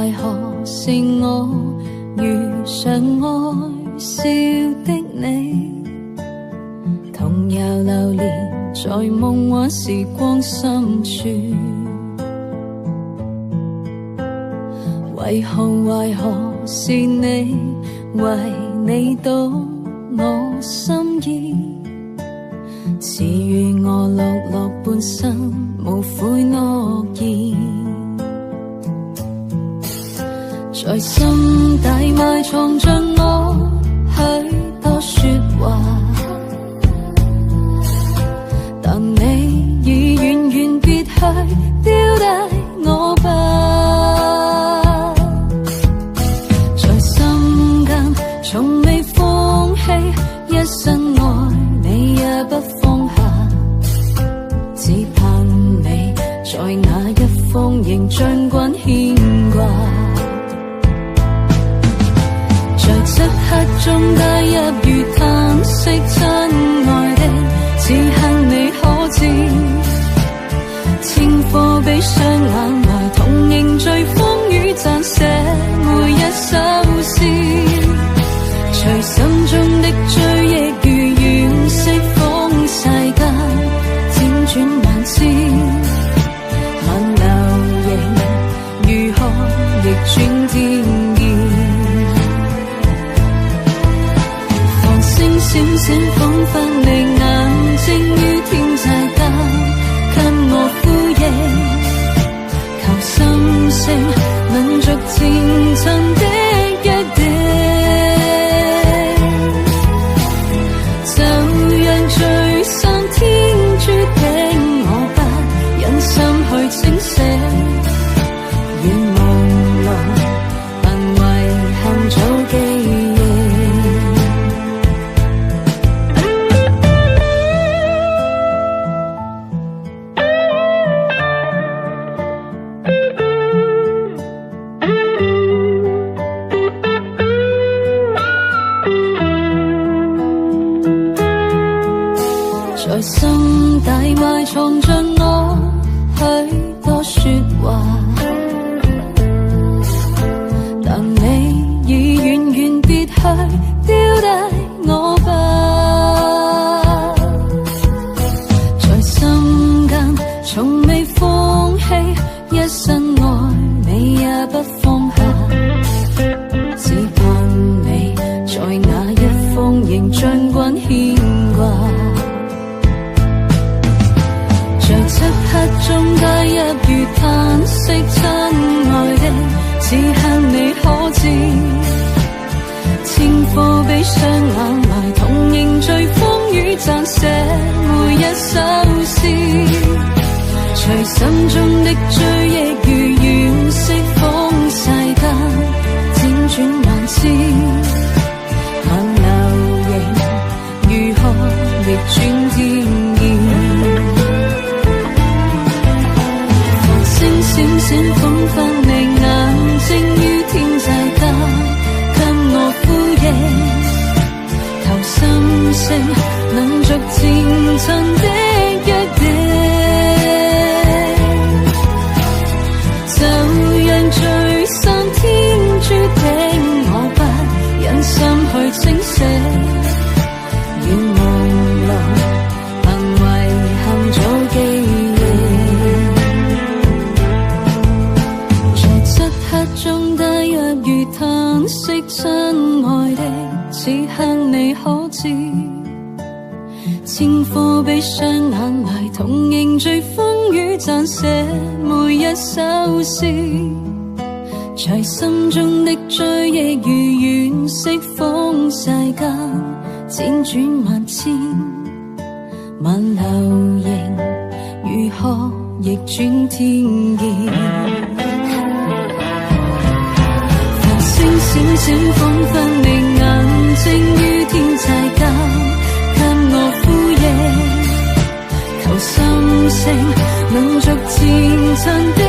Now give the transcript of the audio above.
為何是我遇上愛笑的你？同遊流連在夢幻時光深處，為何是你？為你懂我心意，賜予我樂樂半生，無悔諾言。在心底埋藏着我許多說話，但你已遠遠別去，丟低我吧。在心間從未放棄，一生愛你也不放下，只盼你在那一方仍掌管牽掛。在漆黑中帶入如嘆息，親愛的，只恨你可知，千顆悲傷眼淚同凝聚風雨，撰寫每一首詩，隨心中的追憶如願息風世間，輾轉萬千，問流形如何逆轉天意。閃閃彷彿你眼睛於天際間，給我呼應，求心聲能逐漸真的約定，就讓聚散天注定，我不忍心去清醒，願夢來憑遺憾早記憶。在心底埋藏着我許多說話，但你已遠遠別去，丟低我吧。在心間從未放棄，一生愛你也不放下，只盼你在那一方仍掌管牽掛。在漆黑中帶入如嘆息，親愛的，只恨你可知，千顆悲傷眼淚同凝聚風雨，撰寫每一首詩，隨心中的追憶如願息風世間，輾轉萬千，問流形如何逆轉天意。閃閃彷彿你眼睛於天際間，給我呼應，求心聲能逐漸真的約定，就讓聚散天注定，我不忍心去清醒，願夢來憑遺憾早記憶。中帶入如嘆息，親愛的，只恨你可知，千顆悲傷眼淚同凝聚風雨，撰寫每一首詩，隨心中的追憶如願息風世間，輾轉萬千，問流形如何逆轉天意。閃閃彷彿你眼睛於天際間，給我呼應，求心聲能逐漸真的